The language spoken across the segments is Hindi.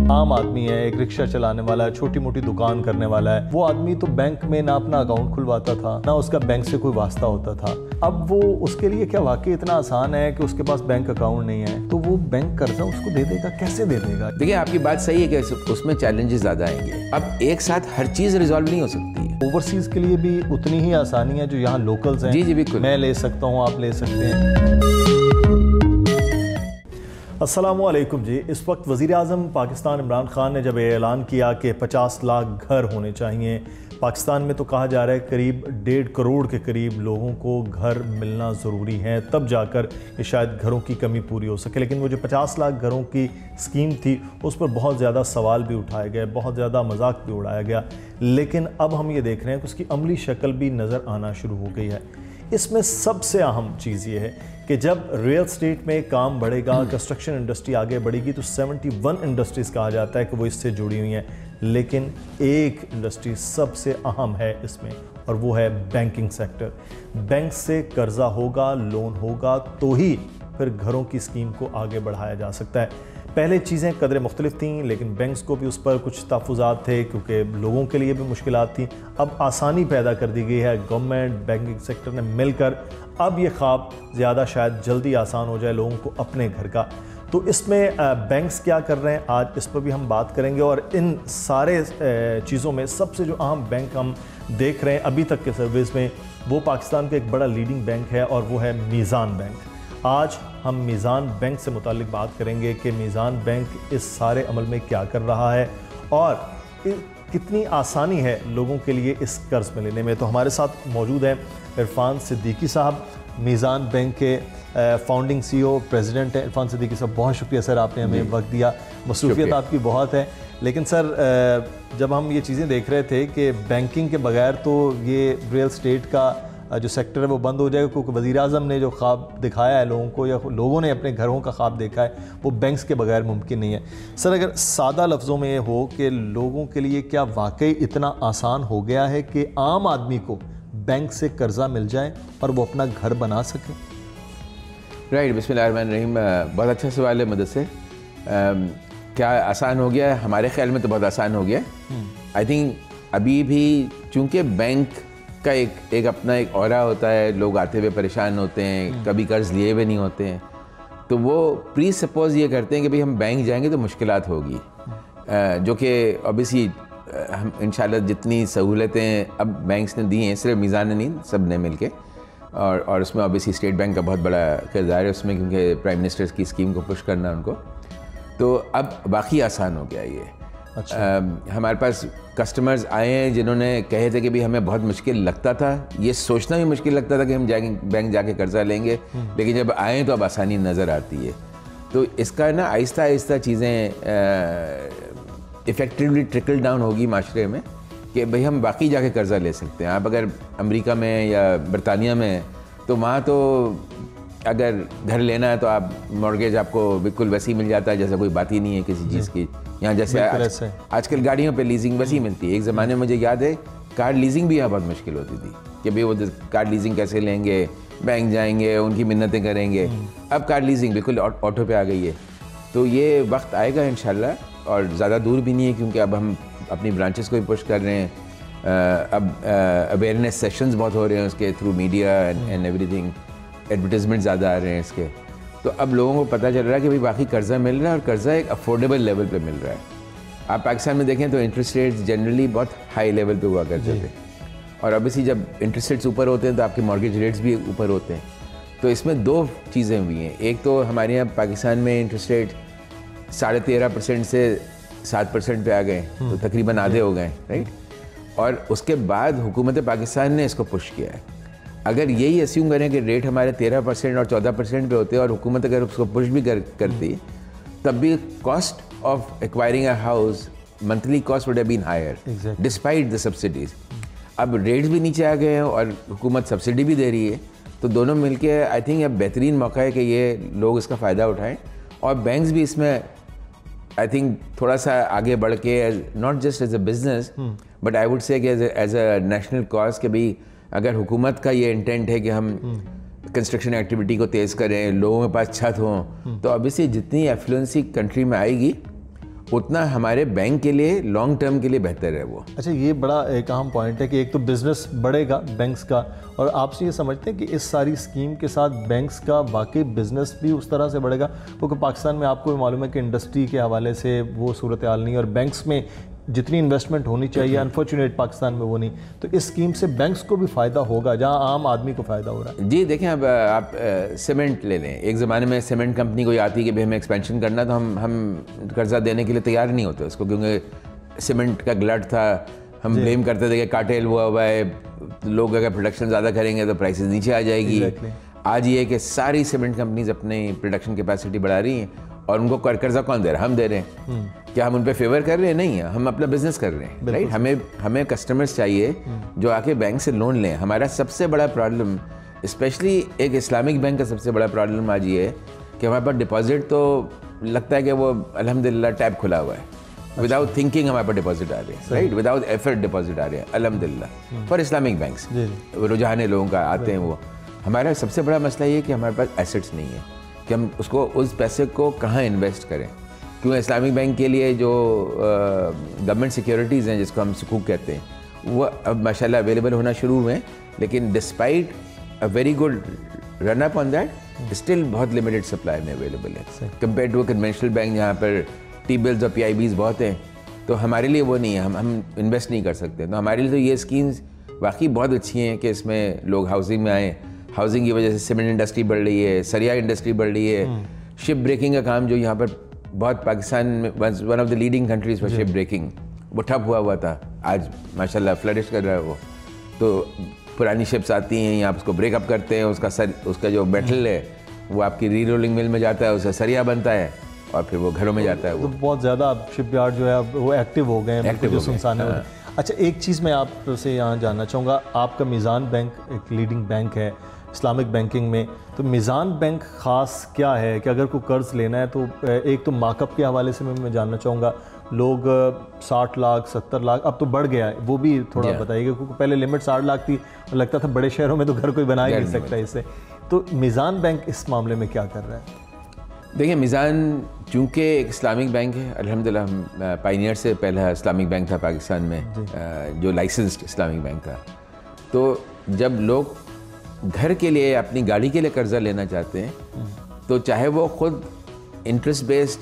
आम आदमी है, एक रिक्शा चलाने वाला है, छोटी मोटी दुकान करने वाला है, वो आदमी तो बैंक में ना अपना अकाउंट खुलवाता था, ना उसका बैंक से कोई वास्ता होता था। अब वो उसके लिए क्या वाकई इतना आसान है कि उसके पास बैंक अकाउंट नहीं है तो वो बैंक कर्जा उसको दे देगा? कैसे दे देगा? देखिए, आपकी बात सही है कि उसमें चैलेंजेस ज़्यादा आएंगे। अब एक साथ हर चीज़ रिजॉल्व नहीं हो सकती है। ओवरसीज के लिए भी उतनी ही आसानी है जो यहाँ लोकल्स हैं। जी जी बिल्कुल, मैं ले सकता हूँ, आप ले सकते हैं। अस्सलामुअलैकुम जी। इस वक्त वज़ीर-ए-आज़म पाकिस्तान इमरान खान ने जब ऐलान किया कि 50 लाख घर होने चाहिए पाकिस्तान में, तो कहा जा रहा है करीब 1.5 करोड़ के करीब लोगों को घर मिलना ज़रूरी है, तब जाकर ये शायद घरों की कमी पूरी हो सके। लेकिन वो जो 50 लाख घरों की स्कीम थी उस पर बहुत ज़्यादा सवाल भी उठाए गए, बहुत ज़्यादा मजाक भी उड़ाया गया। लेकिन अब हम ये देख रहे हैं कि उसकी अमली शक्ल भी नज़र आना शुरू हो गई है। इसमें सबसे अहम चीज़ ये है कि जब रियल एस्टेट में काम बढ़ेगा, कंस्ट्रक्शन इंडस्ट्री आगे बढ़ेगी, तो 71 इंडस्ट्रीज़ कहा जाता है कि वो इससे जुड़ी हुई हैं। लेकिन एक इंडस्ट्री सबसे अहम है इसमें, और वो है बैंकिंग सेक्टर। बैंक से कर्जा होगा, लोन होगा, तो ही फिर घरों की स्कीम को आगे बढ़ाया जा सकता है। पहले चीज़ें कदरे मुख्तलिफ थीं, लेकिन बैंक्स को भी उस पर कुछ तहफ़्फ़ुज़ात थे क्योंकि लोगों के लिए भी मुश्किलात थी। अब आसानी पैदा कर दी गई है, गवर्नमेंट बैंकिंग सेक्टर ने मिलकर। अब ये ख्वाब ज़्यादा शायद जल्दी आसान हो जाए लोगों को अपने घर का। तो इसमें बैंक्स क्या कर रहे हैं, आज इस पर भी हम बात करेंगे। और इन सारे चीज़ों में सबसे जो अहम बैंक हम देख रहे हैं अभी तक के सर्विस में, वो पाकिस्तान का एक बड़ा लीडिंग बैंक है और वो है मीज़ान बैंक। आज हम मीज़ान बैंक से मुताल्लिक बात करेंगे कि मीज़ान बैंक इस सारे अमल में क्या कर रहा है और कितनी आसानी है लोगों के लिए इस कर्ज में लेने में। तो हमारे साथ मौजूद हैं इरफान सिद्दीकी साहब, मीज़ान बैंक के फाउंडिंग CEO प्रेसिडेंट हैं। इरफान सिद्दीकी साहब, बहुत शुक्रिया सर, आपने हमें वक्त दिया। मसरूफियत आपकी बहुत है, लेकिन सर जब हम ये चीज़ें देख रहे थे कि बैंकिंग के बगैर तो ये रियल एस्टेट का जो सेक्टर है वो बंद हो जाएगा, क्योंकि वज़ीर-ए-आज़म ने जो ख्वाब दिखाया है लोगों को, या लोगों ने अपने घरों का ख्वाब देखा है, वो बैंक्स के बगैर मुमकिन नहीं है। सर, अगर सादा लफ्ज़ों में ये हो कि लोगों के लिए क्या वाकई इतना आसान हो गया है कि आम आदमी को बैंक से कर्जा मिल जाए और वो अपना घर बना सके? राइट, बिस्मिल्लाहिर्रहमानिर्रहीम। बहुत अच्छा सवाल है मदद से। क्या आसान हो गया है? हमारे ख्याल में तो बहुत आसान हो गया है। आई थिंक अभी भी चूँकि बैंक का एक अपना एक ऑरा होता है, लोग आते हुए परेशान होते हैं, कभी कर्ज लिए हुए नहीं होते हैं, तो वो प्री सपोज ये करते हैं कि भाई हम बैंक जाएंगे तो मुश्किलात होगी, जो कि ऑब्वियसली हम इंशाल्लाह जितनी सहूलतें अब बैंक्स ने दी हैं, सिर्फ मीज़ान ने नहीं, सब ने मिल के, और उसमें ऑब्वियसली स्टेट बैंक का बहुत बड़ा किरदार है उसमें, क्योंकि प्राइम मिनिस्टर की स्कीम को पुश करना उनको, तो अब बाकी आसान हो गया ये। अच्छा। हमारे पास कस्टमर्स आए हैं जिन्होंने कहे थे कि भाई हमें बहुत मुश्किल लगता था, ये सोचना भी मुश्किल लगता था कि हम जाएंगे बैंक जाके कर्जा लेंगे, लेकिन जब आए तो अब आसानी नज़र आती है। तो इसका ना आहिस्ता आहिस्ता चीज़ें इफ़ेक्टिवली ट्रिकल डाउन होगी माशरे में कि भाई हम बाकी जाके कर्जा ले सकते हैं। आप अगर अमेरिका में या बरतानिया में, तो वहाँ तो अगर घर लेना है तो आप मॉर्गेज आपको बिल्कुल वैसे ही मिल जाता है जैसे कोई बात ही नहीं है किसी चीज़ की। यहाँ जैसे आजकल गाड़ियों पे लीजिंग वैसी मिलती है। एक ज़माने में मुझे याद है कार लीजिंग भी यहाँ बहुत मुश्किल होती थी कि भाई वो कार लीजिंग कैसे लेंगे, बैंक जाएंगे, उनकी मिन्नतें करेंगे। अब कार लीजिंग बिल्कुल ऑटो पे आ गई है। तो ये वक्त आएगा इंशाल्लाह, और ज़्यादा दूर भी नहीं है, क्योंकि अब हम अपनी ब्रांचेस को भी पुश कर रहे हैं। अब अवेयरनेस सेशंस बहुत हो रहे हैं उसके through media and everything, advertisement ज़्यादा आ रहे हैं इसके। तो अब लोगों को पता चल रहा है कि भाई बाकी कर्जा मिल रहा है, और कर्जा एक अफोर्डेबल लेवल पे मिल रहा है। आप पाकिस्तान में देखें तो इंटरेस्ट रेट्स जनरली बहुत हाई लेवल पे हुआ करते थे, और ऑब्वियसली जब इंटरेस्ट रेट्स ऊपर होते हैं तो आपके मॉर्गेज रेट्स भी ऊपर होते हैं। तो इसमें दो चीज़ें हुई हैं। एक तो हमारे यहाँ पाकिस्तान में इंटरेस्ट रेट 13.5% से 7% पे आ गए, तो तकरीबन आधे हो गए, राइट। और उसके बाद हुकूमत पाकिस्तान ने इसको पुश किया है। अगर यही अस्यूम करें कि रेट हमारे 13% और 14% पे होते हैं, और हुकूमत अगर उसको पुश भी करती, तब भी cost of acquiring a house, monthly cost would have been higher despite the subsidies. अब रेट्स भी नीचे आ गए हैं और हुकूमत सब्सिडी भी दे रही है, तो दोनों मिलके आई थिंक अब बेहतरीन मौका है कि ये लोग इसका फ़ायदा उठाएं, और बैंक्स भी इसमें आई थिंक थोड़ा सा आगे बढ़ के, not just as a business but I would say as a national cause, कि भाई अगर हुकूमत का ये इंटेंट है कि हम कंस्ट्रक्शन एक्टिविटी को तेज़ करें, लोगों के पास छत हों, तो ऑब्वियसली जितनी एफ्लुएंसी कंट्री में आएगी उतना हमारे बैंक के लिए लॉन्ग टर्म के लिए बेहतर है वो। अच्छा, ये बड़ा एक अहम पॉइंट है कि एक तो बिजनेस बढ़ेगा बैंक्स का, और आपसे ये समझते हैं कि इस सारी स्कीम के साथ बैंक्स का वाकई बिजनेस भी उस तरह से बढ़ेगा, क्योंकि पाकिस्तान में आपको भी मालूम है कि इंडस्ट्री के हवाले से वो सूरत हाल नहीं है और बैंक्स में जितनी इन्वेस्टमेंट होनी चाहिए अनफॉर्चुनेट पाकिस्तान में वो नहीं। तो इस स्कीम से बैंक्स को भी फ़ायदा होगा जहां आम आदमी को फ़ायदा हो रहा है। जी देखें, अब आप सीमेंट ले लें। एक ज़माने में सीमेंट कंपनी कोई आती है कि भाई हमें एक्सपेंशन करना, तो हम कर्जा देने के लिए तैयार नहीं होते उसको, क्योंकि सीमेंट का गलट था। हम ब्लेम करते थे कि कार्टेल हुआ है, लोग अगर प्रोडक्शन ज़्यादा करेंगे तो प्राइसेस नीचे आ जाएगी। आज ये है कि सारी सीमेंट कंपनीज अपनी प्रोडक्शन कैपेसिटी बढ़ा रही हैं और उनको कर्जा कौन दे रहा है? हम दे रहे हैं। क्या हम उन पे फेवर कर रहे हैं? नहीं है, हम अपना बिजनेस कर रहे हैं, राइट। हमें कस्टमर्स चाहिए जो आके बैंक से लोन लें। हमारा सबसे बड़ा प्रॉब्लम, स्पेशली एक इस्लामिक बैंक का सबसे बड़ा प्रॉब्लम आज ये है कि हमारे पास डिपॉजिट तो लगता है कि वो अल्हम्दुलिल्लाह टैब खुला हुआ है, विदाउट थिंकिंग हमारे पास डिपॉजिट आ रहे हैं, राइट, विदाउट एफर्ट डिपॉजिट आ रहे हैं अल्हम्दुलिल्लाह फॉर इस्लामिक बैंक्स। रुझान लोगों का आते हैं वो। हमारा सबसे बड़ा मसला ये कि हमारे पास एसेट्स नहीं है कि हम उसको उस पैसे को कहाँ इन्वेस्ट करें, क्योंकि इस्लामिक बैंक के लिए जो गवर्नमेंट सिक्योरिटीज़ हैं जिसको हम सुकूक कहते हैं, वो अब माशाल्लाह अवेलेबल होना शुरू हुए हैं, लेकिन despite a very good run up on that still बहुत लिमिटेड सप्लाई में अवेलेबल है कंपेयर टू कन्वेंशनल बैंक जहाँ पर टी बिल्स और PIBs बहुत हैं। तो हमारे लिए वो नहीं है, हम इन्वेस्ट नहीं कर सकते। तो हमारे लिए तो ये स्कीम्स वाकई बहुत अच्छी हैं कि इसमें लोग हाउसिंग में आएँ। हाउसिंग की वजह से सीमेंट इंडस्ट्री बढ़ रही है, सरिया इंडस्ट्री बढ़ रही है, शिप ब्रेकिंग का काम जो यहाँ पर बहुत, पाकिस्तान में one of the leading countries for ship breaking, वो ठप हुआ था, आज माशाल्लाह फ्लरिश कर रहा है वो। तो पुरानी शिप्स आती हैं, यहाँ उसको ब्रेकअप करते हैं, उसका जो मेटल है वो आपकी री रोलिंग मिल में जाता है, उससे सरिया बनता है और फिर वो घरों में जाता है। वो तो बहुत ज़्यादा शिप यार्ड जो है वो एक्टिव हो गए हैं, जो सुनसान है। अच्छा, एक चीज़ मैं आपसे यहाँ जानना चाहूँगा, आपका मीज़ान बैंक एक लीडिंग बैंक है इस्लामिक बैंकिंग में, तो मीज़ान बैंक ख़ास क्या है कि अगर कोई कर्ज़ लेना है तो एक तो मार्कअप के हवाले से मैं जानना चाहूँगा, लोग 60 लाख 70 लाख, अब तो बढ़ गया है, वो भी थोड़ा बताइएगा, क्योंकि पहले लिमिट 60 लाख थी, लगता था बड़े शहरों में तो घर कोई बना ही नहीं सकता इससे। तो मीज़ान बैंक इस मामले में क्या कर रहा है? देखिए, मीज़ान चूँकि एक इस्लामिक बैंक है, अल्हम्दुलिल्लाह हम पायनियर से पहला इस्लामिक बैंक था पाकिस्तान में जो लाइसेंस्ड इस्लामिक बैंक था। तो जब लोग घर के लिए, अपनी गाड़ी के लिए कर्जा लेना चाहते हैं, तो चाहे वो खुद इंटरेस्ट बेस्ड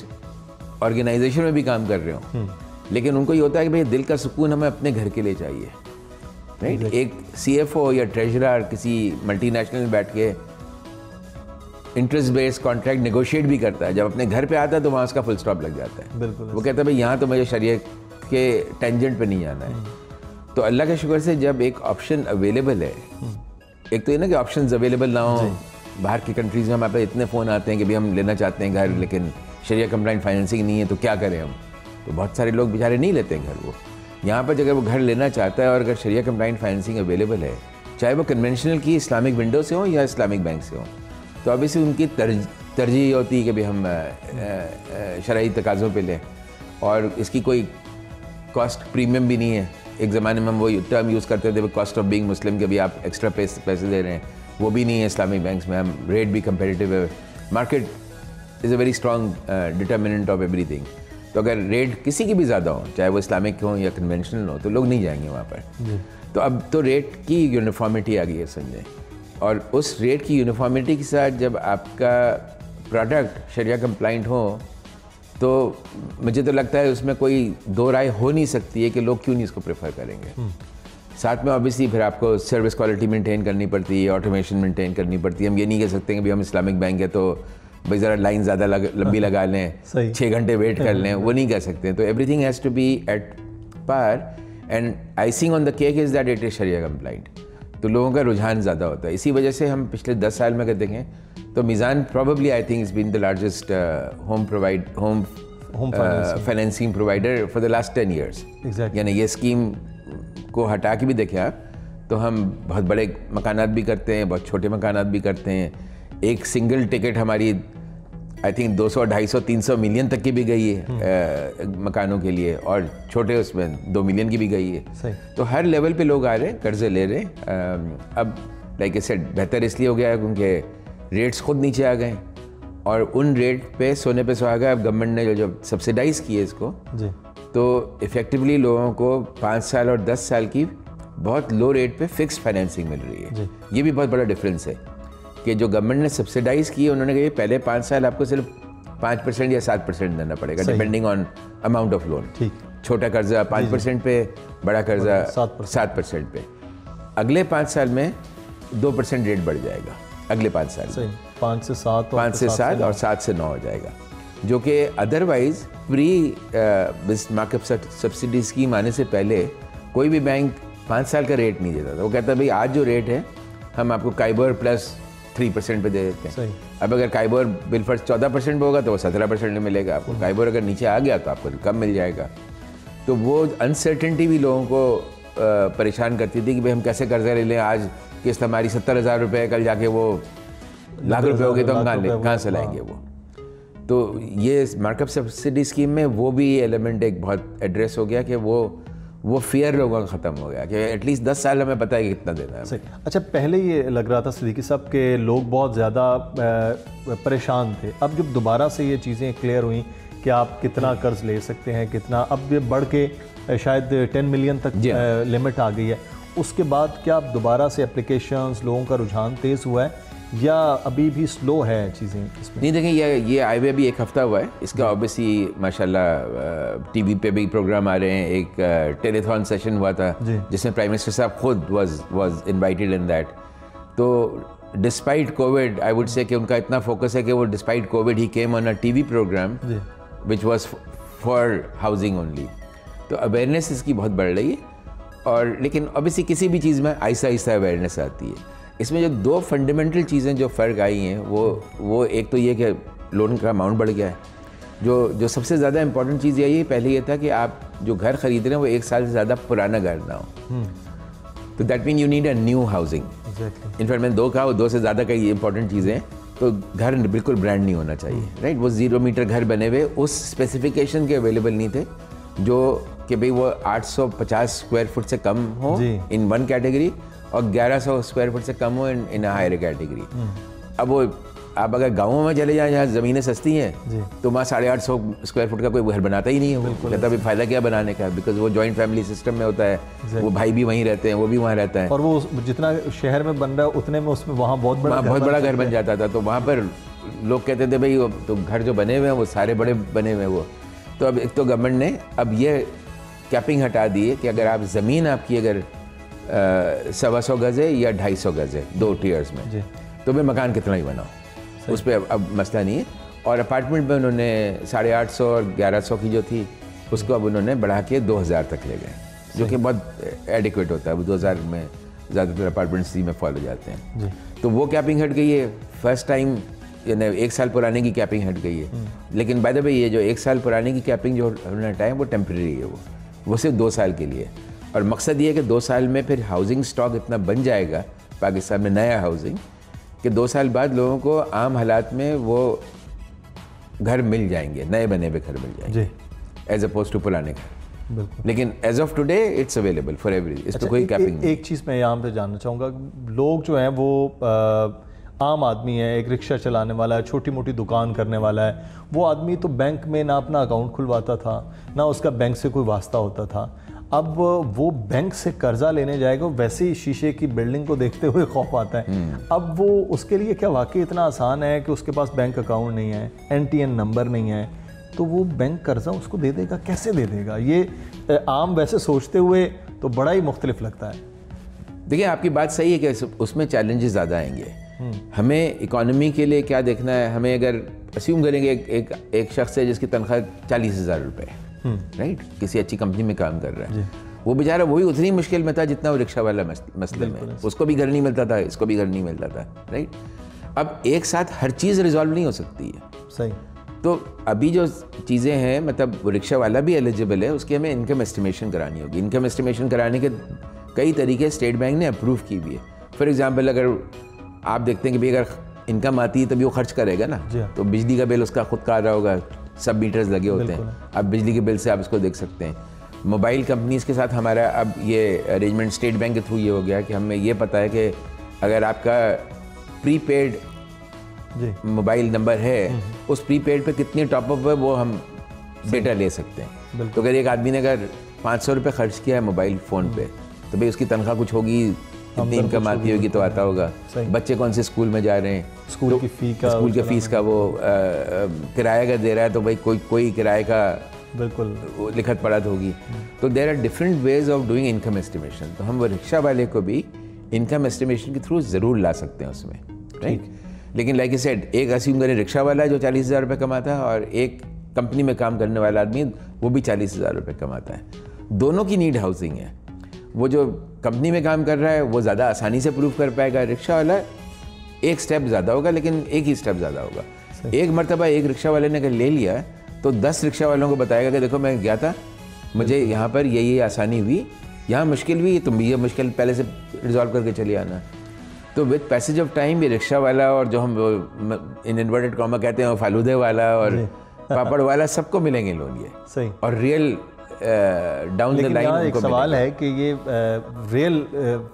ऑर्गेनाइजेशन में भी काम कर रहे हो, लेकिन उनको ये होता है कि भाई दिल का सुकून हमें अपने घर के लिए चाहिए, राइट। एक CFO या ट्रेजरर किसी मल्टीनेशनल में बैठ के इंटरेस्ट बेस्ड कॉन्ट्रैक्ट नेगोशिएट भी करता है, जब अपने घर पे आता है तो वहाँ उसका फुल स्टॉप लग जाता है। बिल्कुल, वो कहता है भाई यहाँ तो मुझे शरीयत के टेंजेंट पे नहीं जाना है। तो अल्लाह के शुक्र से जब एक ऑप्शन अवेलेबल है, एक तो ये ना कि ऑप्शंस अवेलेबल ना हो, बाहर की कंट्रीज़ में हमारे पास इतने फ़ोन आते हैं कि भाई हम लेना चाहते हैं घर, लेकिन शरिया कंप्लाइंट फाइनेंसिंग नहीं है, तो क्या करें हम। तो बहुत सारे लोग बेचारे नहीं लेते हैं घर। वो यहाँ पर अगर वो घर लेना चाहता है और अगर शरिया कंप्लाइंट फाइनेंसिंग अवेलेबल है, चाहे वो कन्वेंशनल की इस्लामिक विंडो से हो या इस्लामिक बैंक से हो, तो ऑब्वियसली उनकी तरजीह होती है कि भाई हम शरई तकाज़ों पे लें, और इसकी कोई कॉस्ट प्रीमियम भी नहीं है। एक ज़माने में हम वो टर्म यूज़ करते थे, कॉस्ट ऑफ बीइंग मुस्लिम, के भी आप एक्स्ट्रा पैसे दे रहे हैं, वो भी नहीं है इस्लामिक बैंक्स में। हम रेट भी कंपेटिटिव है, market is a very strong determinant of everything. तो अगर रेट किसी की भी ज़्यादा हो, चाहे वो इस्लामिक हो या कन्वेंशनल हो, तो लोग नहीं जाएंगे वहाँ पर। तो अब तो रेट की यूनिफॉर्मिटी आ गई है समझें, और उस रेट की यूनिफॉर्मिटी के साथ जब आपका प्रोडक्ट शरिया कंप्लाइंट हो, तो मुझे तो लगता है उसमें कोई दो राय हो नहीं सकती है कि लोग क्यों नहीं इसको प्रेफर करेंगे। साथ में ऑब्वियसली फिर आपको सर्विस क्वालिटी मेंटेन करनी पड़ती है, ऑटोमेशन मेंटेन करनी पड़ती है। हम ये नहीं कह सकते कि भाई हम इस्लामिक बैंक है तो भाई ज़रा लाइन ज़्यादा लंबी लगा लें, 6 घंटे वेट कर लें, वो नहीं कह सकते। तो everything has to be at par, and icing on the cake is that it is sharia compliant. तो लोगों का रुझान ज़्यादा होता है। इसी वजह से हम पिछले 10 साल में अगर देखें तो Meezan probably I think is been the largest home financing provider for the last 10 years. यानी ये स्कीम को हटा के भी देखें आप, तो हम बहुत बड़े मकानात भी करते हैं, बहुत छोटे मकानात भी करते हैं। एक सिंगल टिकट हमारी आई थिंक 200, 250, 300 मिलियन तक की भी गई है मकानों के लिए, और छोटे उसमें 2 मिलियन की भी गई है। सही। तो हर लेवल पे लोग आ रहे हैं, कर्जे ले रहे हैं। अब लाइक आई सेड बेहतर इसलिए हो गया है क्योंकि रेट्स खुद नीचे आ गए, और उन रेट पे सोने पे सुहागा अब गवर्नमेंट ने जो सब्सिडाइज किए इसको जी, तो इफ़ेक्टिवली लोगों को 5 साल और 10 साल की बहुत लो रेट पे फिक्स फाइनेंसिंग मिल रही है। ये भी बहुत बड़ा डिफरेंस है कि जो गवर्नमेंट ने सब्सिडाइज की उन्होंने कहा पहले 5 साल आपको सिर्फ 5% या 7% देना पड़ेगा depending on amount of loan. ठीक, छोटा कर्जा 5% पे, बड़ा कर्जा 7% पे। अगले 5 साल में 2% रेट बढ़ जाएगा अगले 5 साल में। 5 से 7 और 7 से 9 हो जाएगा, जो कि otherwise pre markup subsidy scheme आने से पहले कोई भी बैंक 5 साल का रेट नहीं देता था। वो कहता भाई आज जो रेट है हम आपको काइबर प्लस 3% पे दे देते हैं। अब अगर काइबर बिलफर्ज 14% पे होगा तो वो 17% में मिलेगा आपको। काइबर अगर नीचे आ गया तो आपको कम मिल जाएगा। तो वो अनसर्टेनिटी भी लोगों को परेशान करती थी कि भाई हम कैसे कर्जा ले लें, आज किस्त हमारी 70,000 रुपये, कल जाके वो लाख रुपये हो गए तो हम कहाँ से लाएंगे वो। तो ये मार्कअप सब्सिडी स्कीम में वो भी एलिमेंट एक बहुत एड्रेस हो गया कि वो फियर लोगों का ख़त्म हो गया कि एटलीस्ट 10 साल हमें पता है कि कितना देना है। सही। अच्छा, पहले ये लग रहा था सिद्दीकी साहब के लोग बहुत ज़्यादा परेशान थे। अब जब दोबारा से ये चीज़ें क्लियर हुई कि आप कितना कर्ज ले सकते हैं, कितना, अब ये बढ़ के शायद 10 मिलियन तक लिमिट आ गई है, उसके बाद क्या अब दोबारा से एप्लीकेशंस, लोगों का रुझान तेज़ हुआ है या अभी भी स्लो है चीज़ें इसमें? नहीं, देखिए ये आए हुए भी 1 हफ्ता हुआ है इसका। ऑब्वियसली माशाल्लाह टीवी पे भी प्रोग्राम आ रहे हैं। एक टेलीथॉन सेशन हुआ था जिसमें प्राइम मिनिस्टर साहब खुद वाज इनवाइटेड इन दैट। तो despite covid I would say कि उनका इतना फोकस है कि वो डिस्पाइट कोविड ही came on a TV program which was for housing only. तो अवेयरनेस इसकी बहुत बढ़ रही है। और लेकिन ऑब्वियसली किसी भी चीज़ में आहिस्ता आहिस्ता अवेयरनेस आती है। इसमें जो 2 फंडामेंटल चीज़ें जो फ़र्क आई हैं वो एक तो ये कि लोन का अमाउंट बढ़ गया है। जो सबसे ज़्यादा इंपॉर्टेंट चीज़ यही है, पहले ये था कि आप जो घर खरीद रहे हैं वो 1 साल से ज़्यादा पुराना घर ना हो। तो that mean you need a new housing. In fact मैंने 2 कहा, वो 2 से ज़्यादा कई इंपॉर्टेंट चीज़ें हैं। तो घर बिल्कुल ब्रांड नहीं होना चाहिए, राइट। वो 0 मीटर घर बने हुए उस स्पेसिफिकेशन के अवेलेबल नहीं थे जो कि भाई वो 850 स्क्वायर फुट से कम हो इन वन कैटेगरी और 1100 स्क्वायर फुट से कम हो इन हायर कैटेगरी। अब वो आप अगर गाँवों में चले जाएं जहाँ ज़मीनें सस्ती हैं तो वहाँ 850 स्क्वायर फुट का कोई घर बनाता ही नहीं है। वो कहता है फ़ायदा क्या बनाने का, बिकॉज वो जॉइंट फैमिली सिस्टम में होता है। वो भाई भी वहीं रहते हैं, वो भी वहाँ रहता है, और वो जितना शहर में बन रहा है उतने में उसमें वहाँ बहुत बड़ा घर बन जाता था। तो वहाँ पर लोग कहते थे भाई तो घर जो बने हुए हैं वो सारे बड़े बने हुए हैं वो। तो अब एक तो गवर्नमेंट ने अब ये कैपिंग हटा दी है कि अगर आप ज़मीन आपकी अगर 125 गज़ है या 250 गज़ है 2 टियर्स में, तो मैं मकान कितना ही बनाओ उस पर अब मसला नहीं है। और अपार्टमेंट में उन्होंने 850 और 1100 की जो थी उसको अब उन्होंने बढ़ा के 2000 तक ले गए, जो कि बहुत एडिक्वेट होता है। वो 2000 में ज़्यादातर अपार्टमेंट्स सी में फॉलो जाते हैं। तो वो कैपिंग हट गई है फर्स्ट टाइम, यानी 1 साल पुराने की कैपिंग हट गई है। लेकिन बाय द वे ये जो 1 साल पुराने की कैपिंग जो उन्होंने हटाए वो टेम्प्रेरी है, वो सिर्फ 2 साल के लिए। और मकसद ये है कि 2 साल में फिर हाउसिंग स्टॉक इतना बन जाएगा पाकिस्तान में नया हाउसिंग कि 2 साल बाद लोगों को आम हालात में वो घर मिल जाएंगे, नए बने हुए घर मिल जाएंगे एज अपोज टू पुराने घर। लेकिन as of today it's available for every. इस पर कोई कैपिंग नहीं। एक चीज़ मैं यहाँ पे जानना चाहूँगा, लोग जो हैं वो आम आदमी है, एक रिक्शा चलाने वाला है, छोटी मोटी दुकान करने वाला है, वो आदमी तो बैंक में ना अपना अकाउंट खुलवाता था ना उसका बैंक से कोई वास्ता होता था। अब वो बैंक से कर्जा लेने जाएगा, वैसे ही शीशे की बिल्डिंग को देखते हुए खौफ आता है। अब वो उसके लिए क्या वाकई इतना आसान है कि उसके पास बैंक अकाउंट नहीं है, NTN नंबर नहीं है, तो वो बैंक कर्जा उसको दे देगा? कैसे दे देगा? ये आम वैसे सोचते हुए तो बड़ा ही मुख्तलिफ लगता है। देखिए आपकी बात सही है कि उसमें चैलेंजेस ज़्यादा आएंगे। हमें इकोनॉमी के लिए क्या देखना है, हमें अगर अस्यूम करेंगे एक शख्स है जिसकी तनख्वाह 40,000 रुपये है, राइट, किसी अच्छी कंपनी में काम कर रहा है, वो बेचारा वही उतनी मुश्किल में था जितना वो रिक्शा वाला मसले में। उसको भी घर नहीं मिलता था, इसको भी घर नहीं मिलता था, राइट। अब एक साथ हर चीज़ रिजॉल्व नहीं हो सकती है। सही। तो अभी जो चीज़ें हैं, मतलब वो रिक्शा वाला भी एलिजिबल है, उसकी हमें इनकम एस्टिमेशन करानी होगी। इनकम एस्टिमेशन कराने के कई तरीके स्टेट बैंक ने अप्रूव की हुई है। फॉर एग्जांपल अगर आप देखते हैं कि भाई अगर इनकम आती है तभी वो खर्च करेगा ना, तो बिजली का बिल उसका खुद का आ रहा होगा, सब मीटर्स लगे होते हैं, अब बिजली के बिल से आप इसको देख सकते हैं। मोबाइल कंपनीज़ के साथ हमारा अब ये अरेंजमेंट स्टेट बैंक के थ्रू ये हो गया कि हमें ये पता है कि अगर आपका प्रीपेड मोबाइल नंबर है, उस प्रीपेड पे कितनी टॉपअप है वो हम डेटा ले सकते हैं। तो अगर एक आदमी ने अगर 500 रुपये खर्च किया है मोबाइल फ़ोन पे, तो भाई उसकी तनख्वाह कुछ होगी, इतनी इनकम आती होगी तो आता होगा। बच्चे कौन से स्कूल में जा रहे हैं, स्कूल की फीस का वो किराए का दे रहा है, तो भाई कोई किराए का बिल्कुल लिखत पढ़त होगी। तो there are different ways of doing income estimation. तो हम वो रिक्शा वाले को भी इनकम एस्टिमेशन के थ्रू ज़रूर ला सकते हैं उसमें, राइट। लेकिन लाइक आई सेड, एक अस्यूम करें रिक्शा वाला जो 40,000 रुपये कमाता है और एक कंपनी में काम करने वाला आदमी वो भी 40,000 रुपये कमाता है। दोनों की नीड हाउसिंग है। वो जो कंपनी में काम कर रहा है वो ज़्यादा आसानी से प्रूव कर पाएगा, रिक्शा वाला एक स्टेप ज़्यादा होगा लेकिन एक ही स्टेप ज़्यादा होगा। एक मरतबा एक रिक्शा वाले ने अगर ले लिया तो 10 रिक्शा वालों को बताएगा कि देखो मैं गया था, मुझे यहाँ पर ये आसानी हुई, यहाँ मुश्किल हुई, तुम भी ये मुश्किल पहले से रिजॉल्व करके चले आना। तो विद पैसेज ऑफ टाइम ये रिक्शा वाला और जो हम इन इन्वर्टेड कॉमा कहते हैं फालूदे वाला और पापड़ वाला सबको मिलेंगे लोन ये सही। और रियल डाउन द लाइन एक सवाल है कि ये रियल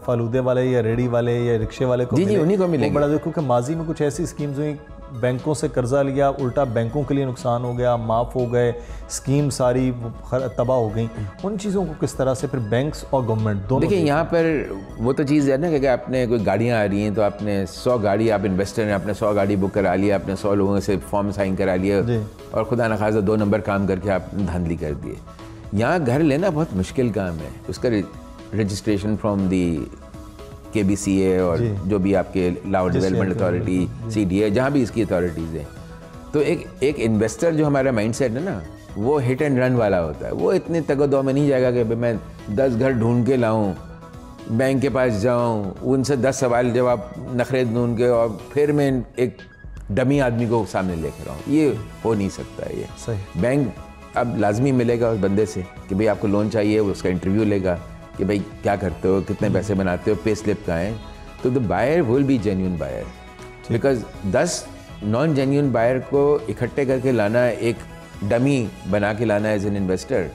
फालूदे वाले या रेडी वाले या रिक्शे वाले को जी उन्हीं को मिलेंगे। बड़ा देखो कि माजी में कुछ ऐसी स्कीम्स हुई, बैंकों से कर्जा लिया, उल्टा बैंकों के लिए नुकसान हो गया, माफ़ हो गए, स्कीम सारी तबाह हो गई। उन चीज़ों को किस तरह से फिर बैंक्स और गवर्नमेंट दोनों, देखिए यहाँ पर वो तो चीज़ है ना कि आपने कोई गाड़ियाँ आ रही हैं तो आपने 100 गाड़ी, आप इन्वेस्टर हैं, आपने 100 गाड़ी बुक करा लिया, आपने 100 लोगों से फॉर्म साइन करा लिया और खुदा न खासा 2 नंबर काम करके आपने धांधली कर दिए। यहाँ घर लेना बहुत मुश्किल काम है, उसका रजिस्ट्रेशन फ्रॉम दी KBCA और जो भी आपके लाहौर डेवलपमेंट अथॉरिटी CDA जहाँ भी इसकी अथॉरिटीज़ हैं। तो एक इन्वेस्टर जो हमारा माइंडसेट है ना वो हिट एंड रन वाला होता है। वो इतने तगदो में नहीं जाएगा कि मैं 10 घर ढूंढ के लाऊं, बैंक के पास जाऊं, उनसे 10 सवाल जवाब नखरे ढूंढ के और फिर मैं एक डमी आदमी को सामने लेकर आऊँ। ये हो नहीं सकता है। ये सही। बैंक अब लाजमी मिलेगा उस बंदे से कि भाई आपको लोन चाहिए, उसका इंटरव्यू लेगा कि भाई क्या करते हो, कितने पैसे बनाते हो, पे स्लिप कहाँ है। तो the buyer will be genuine buyer, because 10 non genuine buyer को इकट्ठे करके लाना, एक डमी बना के लाना एज एन इन्वेस्टर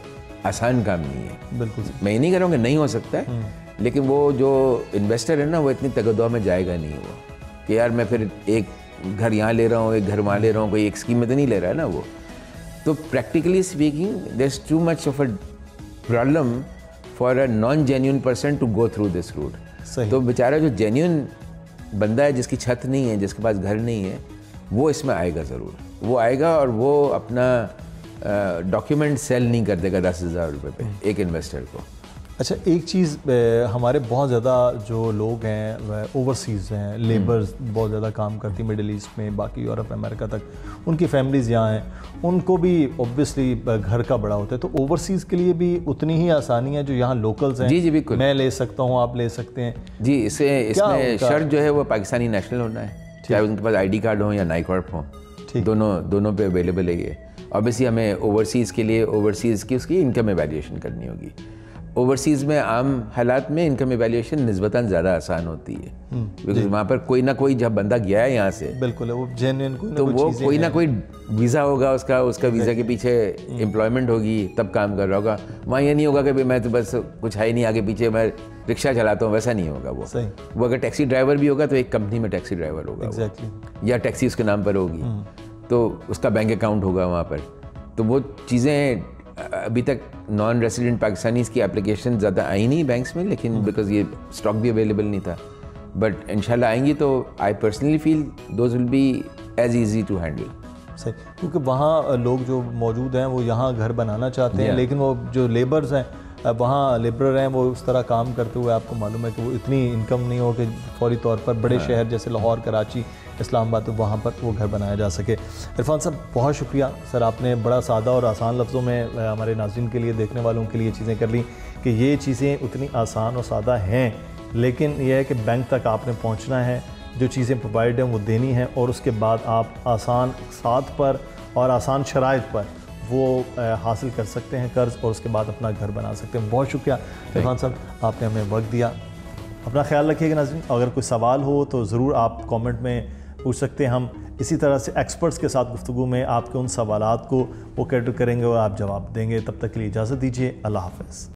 आसान काम नहीं है। बिल्कुल मैं ये नहीं कह रहा हूँ कि नहीं हो सकता है, लेकिन वो जो इन्वेस्टर है ना वो इतनी तगदो में जाएगा नहीं वो कि यार मैं फिर एक घर यहाँ ले रहा हूँ, एक घर वहाँ ले रहा हूँ, कोई एक स्कीम में तो नहीं ले रहा है ना वो। तो practically speaking there is too much of a problem for a non genuine person to go through this route. तो बेचारा जो जेन्युइन बंदा है, जिसकी छत नहीं है, जिसके पास घर नहीं है, वो इसमें आएगा ज़रूर। वो आएगा और वो अपना डॉक्यूमेंट सेल नहीं कर देगा 10,000 रुपये पे एक इन्वेस्टर को। अच्छा, एक चीज़ हमारे बहुत ज़्यादा जो लोग हैं ओवरसीज़ हैं, लेबर्स बहुत ज़्यादा काम करती मिडिल ईस्ट में, बाकी यूरोप अमेरिका तक, उनकी फैमिलीज़ यहाँ हैं, उनको भी ऑब्वियसली घर का बड़ा होता है। तो ओवरसीज़ के लिए भी उतनी ही आसानी है जो यहाँ लोकल्स हैं। जी बिल्कुल, मैं ले सकता हूँ, आप ले सकते हैं जी। इसमें शर्त जो है वो पाकिस्तानी नेशनल होना है, चाहे उनके पास ID कार्ड हो या नाई कार्ड हो, दोनों पे अवेलेबल है ये। ऑब्वियसली हमें ओवरसीज़ के लिए ओवरसीज़ की उसकी इनकम एवैल्यूएशन करनी होगी। ओवरसीज़ में आम हालात में इनकम एवैल्यूएशन निस्बतन ज़्यादा आसान होती है, बिकॉज वहाँ पर कोई ना कोई जब बंदा गया है यहाँ से, बिल्कुल वो जेन्युइन तो वो कोई ना कोई वीज़ा होगा उसका वीज़ा के पीछे एम्प्लॉयमेंट होगी, तब काम कर रहा होगा। वहाँ ये नहीं होगा कि भाई मैं तो बस कुछ है ही नहीं, आगे पीछे मैं रिक्शा चलाता हूँ, वैसा नहीं होगा वो अगर टैक्सी ड्राइवर भी होगा तो एक कंपनी में टैक्सी ड्राइवर होगा या टैक्सी उसके नाम पर होगी, तो उसका बैंक अकाउंट होगा वहाँ पर। तो वो चीज़ें अभी तक नॉन रेसिडेंट पाकिस्तानीज़ की एप्लीकेशन ज़्यादा आई नहीं बैंक्स में, लेकिन बिकॉज ये स्टॉक भी अवेलेबल नहीं था, बट इंशाल्लाह आएंगी तो I personally feel those will be as easy to handle. सही, क्योंकि वहाँ लोग जो मौजूद हैं वो यहाँ घर बनाना चाहते हैं, लेकिन वो जो लेबर्स हैं वहाँ लेबर हैं, वो उस तरह काम करते हुए आपको मालूम है कि वो इतनी इनकम नहीं हो कि फौरी तौर पर बड़े शहर जैसे लाहौर, कराची, इस्लामाबाद, तो वहाँ पर वो घर बनाया जा सके। इरफान साहब बहुत शुक्रिया सर, आपने बड़ा सादा और आसान लफ्ज़ों में हमारे नाज़रीन के लिए, देखने वालों के लिए चीज़ें कर ली कि ये चीज़ें उतनी आसान और सादा हैं, लेकिन यह है कि बैंक तक आपने पहुँचना है, जो चीज़ें प्रोवाइड हैं वो देनी है, और उसके बाद आप आसान साथ पर और आसान शराइत पर वो हासिल कर सकते हैं कर्ज़, और उसके बाद अपना घर बना सकते हैं। बहुत शुक्रिया इरफान साहब, आपने हमें वक्त दिया। अपना ख्याल रखिएगा नाज़रीन। अगर कोई सवाल हो तो ज़रूर आप कमेंट में पूछ सकते हैं। हम इसी तरह से एक्सपर्ट्स के साथ गुफ्तगू में आपके उन सवालात को वो कैटर करेंगे और आप जवाब देंगे। तब तक के लिए इजाज़त दीजिए। अल्लाह हाफ़िज़।